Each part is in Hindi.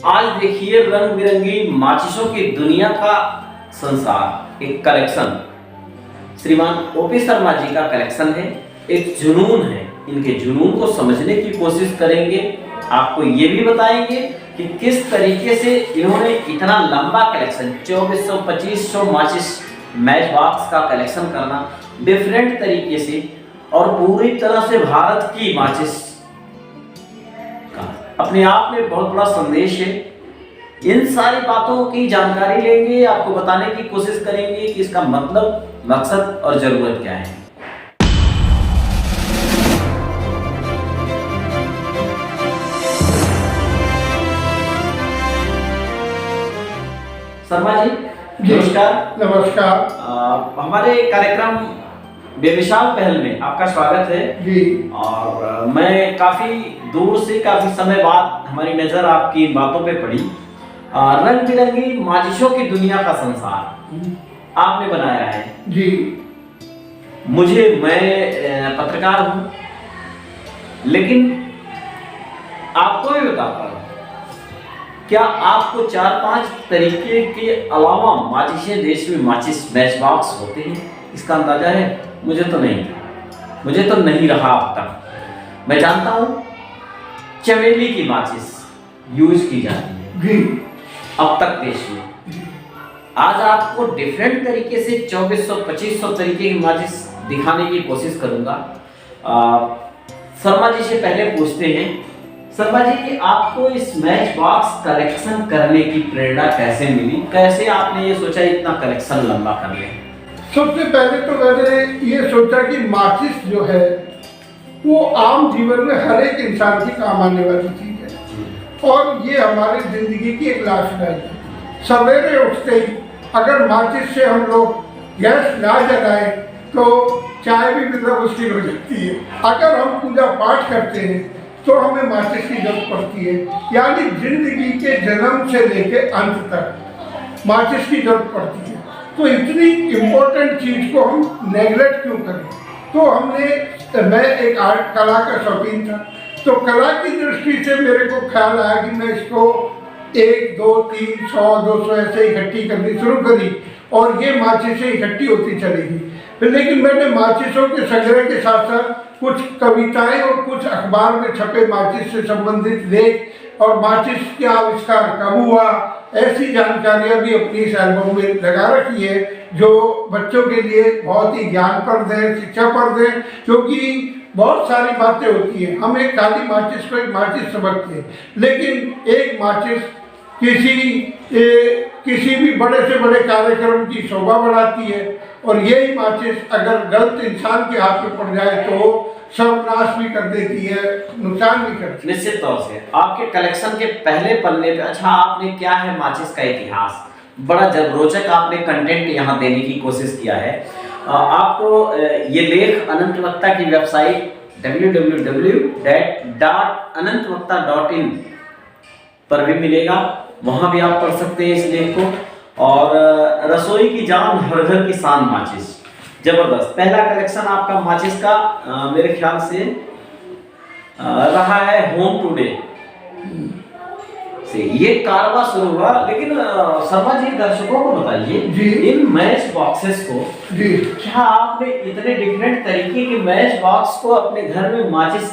आज देखिए रंग बिरंगी माचिसों की दुनिया का संसार, एक कलेक्शन श्रीमान ओपी शर्मा जी का कलेक्शन है। एक जुनून है, इनके जुनून को समझने की कोशिश करेंगे। आपको ये भी बताएंगे कि किस तरीके से इन्होंने इतना लंबा कलेक्शन 2400-2500 माचिस मैच बॉक्स का कलेक्शन करना डिफरेंट तरीके से और पूरी तरह से भारत की माचिस अपने आप में बहुत बड़ा संदेश है। इन सारी बातों की जानकारी लेंगे, आपको बताने की कोशिश करेंगे कि इसका मतलब, मकसद और जरूरत क्या है। शर्मा जी नमस्कार। नमस्कार। हमारे कार्यक्रम बेमिसाल पहल में आपका स्वागत है जी। और मैं काफी दूर से काफी समय बाद हमारी नजर आपकी बातों पे पड़ी। रंग बिरंगी माचिसों की दुनिया का संसार आपने बनाया है जी। मैं पत्रकार हूं, लेकिन आपको भी बताता हूं, क्या आपको 4-5 तरीके के अलावा माचिसें देश में माचिस मैच बॉक्स होते हैं, इसका अंदाजा है? मुझे तो नहीं रहा अब तक। मैं जानता हूं चमेली की माचिस यूज की जाती है जी। अब तक देश में। आज आपको डिफरेंट तरीके से 2400-2500 तरीके की माचिस दिखाने की कोशिश करूंगा। शर्मा जी से पहले पूछते हैं, शर्मा जी आपको इस मैच बॉक्स कलेक्शन करने की प्रेरणा कैसे मिली? कैसे आपने ये सोचा इतना कलेक्शन लंबा कर लें? सबसे पहले तो मैंने ये सोचा कि माचिस जो है वो आम जीवन में हर एक इंसान की काम आने वाली चीज है और ये हमारी जिंदगी की एक लाइफस्टाइल है। सवेरे उठते ही अगर माचिस से हम लोग गैस ना जलाए तो चाय भी मिलना मुश्किल हो जाती है। अगर हम पूजा पाठ करते हैं तो हमें माचिस की जरूरत पड़ती है, यानी जिंदगी के जन्म से लेकर अंत तक माचिस की जरूरत पड़ती है। तो इतनी इम्पोर्टेंट चीज को हम नेगलेक्ट क्यों करें? तो मैं एक आर्ट कला का शौकीन था, तो कला की दृष्टि से मेरे को ख्याल आया कि मैं इसको 1, 2, 3, 100, 200 ऐसे इकट्ठी करनी शुरू करी और ये माचिसें इकट्ठी होती चलेगी। लेकिन मैंने माचिसों के संग्रह के साथ साथ कुछ कविताएं और कुछ अखबार में छपे माचिस से संबंधित लेख और माचिस के आविष्कार कब हुआ, ऐसी जानकारियां भी अपनी इस एल्बम में लगा रखी है, जो बच्चों के लिए बहुत ही ज्ञानप्रद है, शिक्षाप्रद है। क्योंकि बहुत सारी बातें होती हैं, हम एक काली माचिस को एक माचिस समझते हैं, लेकिन एक माचिस किसी भी बड़े से बड़े कार्यक्रम की शोभा बढ़ाती है और यही माचिस अगर गलत इंसान के हाथ में पड़ जाए तो सर्वनाश भी कर देती है, नुकसान भी करती है। निश्चित तौर से आपके कलेक्शन के पहले पन्ने पे, अच्छा आपने क्या है माचिस का इतिहास, बड़ा रोचक आपने कंटेंट यहाँ देने की कोशिश किया है। आपको ये लेख अनंत वक्ता की वेबसाइट www.anantwakta.in पर भी मिलेगा, वहां भी आप पढ़ सकते हैं इस लेख को। और रसोई की जान हर घर की शान माचिस, जबरदस्त। पहला कलेक्शन आपका माचिस का मेरे ख्याल से रहा है होम टुडे से ये कारवा शुरू हुआ। लेकिन शर्मा जी दर्शकों को बताइए, इन मैच बॉक्सेस को क्या आपने इतने डिफरेंट तरीके के मैच बॉक्स को अपने घर में माचिस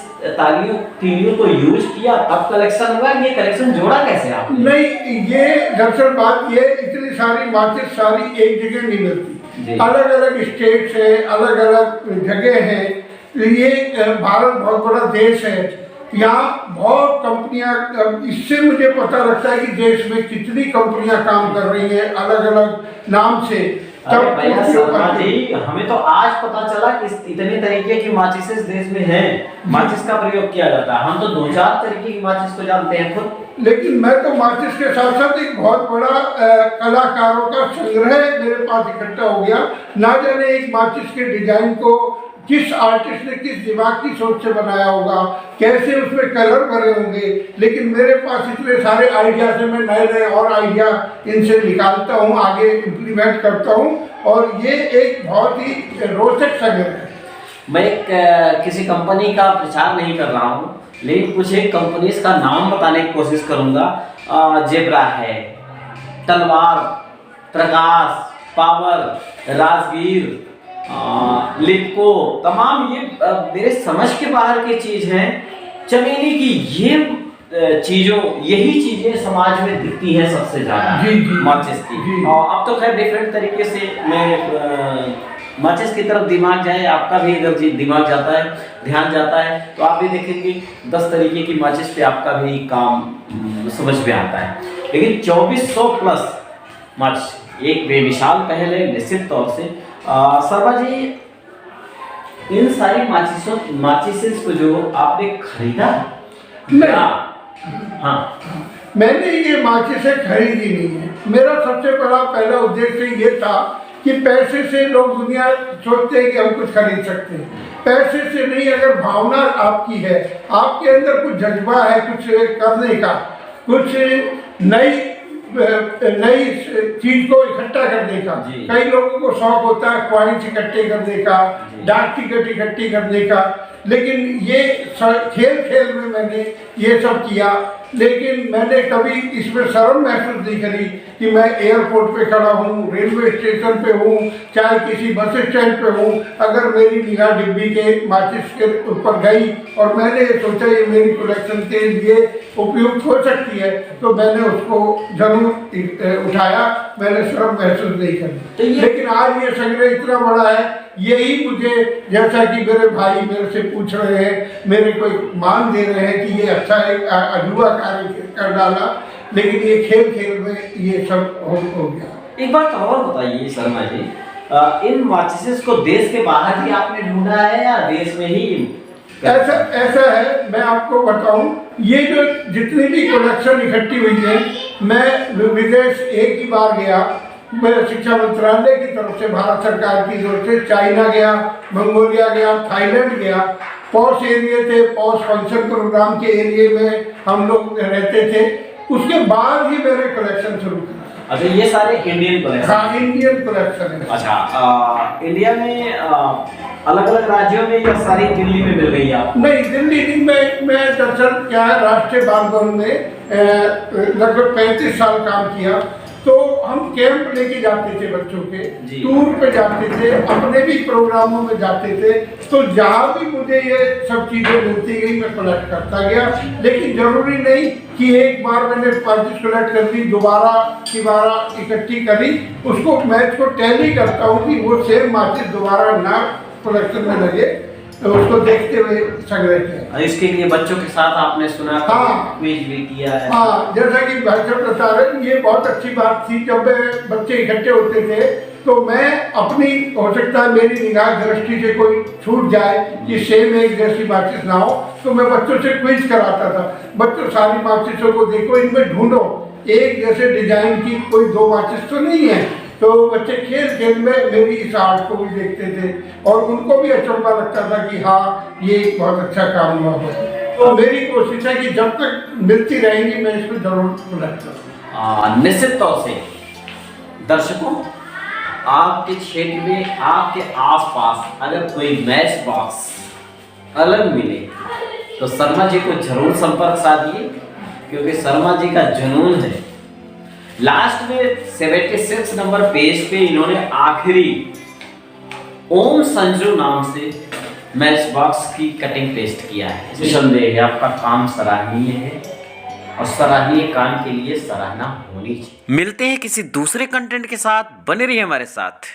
तीलियों को यूज किया, अब कलेक्शन हुआ? ये कलेक्शन जोड़ा कैसे आप? नहीं, ये दरअसल बात ये, इतनी सारी माचिस सारी एक जगह नहीं मिलती, अलग अलग स्टेट से अलग अलग जगह है। ये भारत बहुत बड़ा देश है, यहाँ बहुत कंपनियां, इससे मुझे पता लगता है कि देश में कितनी कंपनियां काम कर रही हैं अलग अलग नाम से। हमें तो आज पता चला कि इतने तरीके की माचिस देश में हैं, माचिस का प्रयोग किया जाता है। हम तो 2-4 तरीके की माचिस को जानते हैं खुद। लेकिन मैं तो माचिस के साथ साथ एक बहुत बड़ा कलाकारों का संग्रह मेरे पास इकट्ठा हो गया। ना जाने एक माचिस के डिजाइन को किस आर्टिस्ट ने किस दिमाग की सोच से बनाया होगा, कैसे उसमें कलर भरे होंगे, लेकिन मेरे पास इतने सारे आइडिया से मैं नए नए और आइडिया इनसे निकालता हूँ, आगे इम्प्लीमेंट करता हूँ और ये एक बहुत ही रोचक संग्रह है। मैं किसी कंपनी का प्रचार नहीं कर रहा हूँ, लेकिन कुछ एक कंपनीज का नाम बताने की कोशिश करूंगा जेब्रा है, तलवार, प्रकाश, पावर, राजगीर, लिपको, तमाम ये मेरे समझ के बाहर की चीज हैं। चमेली की ये चीजों, यही चीजें समाज में दिखती हैं सबसे ज्यादा जी, जी, माचिस की। जी। और अब तो खैर डिफरेंट तरीके से मैं माचिस की तरफ दिमाग जाए, आपका भी अगर दिमाग जाता है, ध्यान जाता है, तो आप भी देखेंगे 10 तरीके की माचिस पे आपका भी काम समझ में आता है। लेकिन 2400 प्लस माचिस एक बेमिसाल पहल है निश्चित तौर से। शर्मा जी, इन सारी माचिसेस को जो आपने खरीदा नहीं। हाँ, मैंने ये माचिसें खरीदी नहीं है। मेरा सबसे बड़ा पहला उद्देश्य ये था कि पैसे से लोग दुनिया सोचते हैं कि हम कुछ खरीद सकते हैं, पैसे से नहीं। अगर भावना आपकी है, आपके अंदर कुछ जज्बा है कुछ करने का, कुछ नई चीज को इकट्ठा करने का। कई लोगों को शौक होता है कॉइन्स इकट्ठे करने का, डाक टिकट इकट्ठी करने का, लेकिन ये खेल खेल में मैंने ये सब किया। लेकिन मैंने कभी इसमें शर्म महसूस नहीं करी कि मैं एयरपोर्ट पे खड़ा हूँ, रेलवे स्टेशन पे हूँ, चाहे किसी बस स्टैंड पे हूँ, अगर मेरी निगाह डिब्बी के माचिस के ऊपर गई और मैंने सोचा ये मेरी कलेक्शन के लिए उपयुक्त हो सकती है, तो मैंने उसको जरूर उठाया। मैंने शर्म महसूस नहीं करी। लेकिन आज ये संग्रह इतना बड़ा है, यही मुझे, जैसा कि मेरे भाई मेरे से पूछ रहे हैं, मेरे को मान दे रहे हैं कि ये अच्छा है, अधूरा कार्य कर डाला, लेकिन ये खेल खेल में ये सब हो गया। एक बात और बताइए शर्मा जी, इन माचिसेस को देश के बाहर ही आपने ढूंढा है या देश में ही? ऐसा है, मैं आपको बताऊं, ये जो जितनी भी कलेक्शन इकट्ठी हुई है, मैं विदेश एक ही बार गया। मैं शिक्षा मंत्रालय की तरफ से, भारत सरकार की तरफ से चाइना गया, मंगोलिया गया, थाईलैंड गया। पॉश एरिया थे, पॉश फंक्शन प्रोग्राम के एरिया में हम लोग रहते थे। उसके बाद ही मैंने कलेक्शन शुरू किया। अच्छा, ये सारे इंडियन कलेक्शन? हाँ, इंडियन कलेक्शन है। अच्छा, इंडिया में अलग अलग राज्यों में या सारी दिल्ली में मिल गई आपको? नहीं, दिल्ली नहीं। मैं दरअसल क्या है, राष्ट्रीय बाल भवन में लगभग 35 साल काम किया। तो हम कैंप लेके जाते थे बच्चों के, टूर पे जाते थे, अपने भी प्रोग्रामों में जाते थे। तो जहाँ भी मुझे ये सब चीज़ें मिलती गई मैं कलेक्ट करता गया। लेकिन जरूरी नहीं कि एक बार मैंने माचिस कलेक्ट कर दी, दोबारा इकट्ठी करी, उसको मैं इसको टैली करता हूँ कि वो सेम माचिस दोबारा ना कलेक्शन में लगे, तो उसको देखते हुए संग्रह किया। इसके लिए बच्चों के साथ आपने सुना, हाँ, क्विज भी किया है? हाँ, जैसा कि भाई साहब बता रहे, ये बहुत अच्छी बात थी। जब बच्चे इकट्ठे होते थे तो मैं अपनी, हो सकता है मेरी निगाह दृष्टि से कोई छूट जाए कि सेम एक जैसी माचिस ना हो, तो मैं बच्चों से क्विज कराता था। बच्चों, सारी माचिसों को देखो, इनमें ढूंढो एक जैसे डिजाइन की कोई 2 माचिस तो नहीं है। तो बच्चे खेल खेल में मेरी इस आर्ट को भी देखते थे और उनको भी अचंभा लगता था कि हाँ, ये एक बहुत अच्छा काम हुआ है। तो मेरी कोशिश है कि जब तक मिलती रहेंगी मैं इसको जरूर कलेक्ट करूँगा। निश्चित तौर से दर्शकों, आपके क्षेत्र में, आपके आसपास अगर कोई मैच बॉक्स अलग मिले तो शर्मा जी को जरूर संपर्क साधिए, क्योंकि शर्मा जी का जुनून है। लास्ट में 76 नंबर पेज पे इन्होंने आखिरी ओम संजू नाम से मैच बॉक्स की कटिंग पेस्ट किया है। निसंदेह है आपका काम सराहनीय है और सराहनीय काम के लिए सराहना होनी चाहिए। मिलते हैं किसी दूसरे कंटेंट के साथ, बने रहिए हमारे साथ।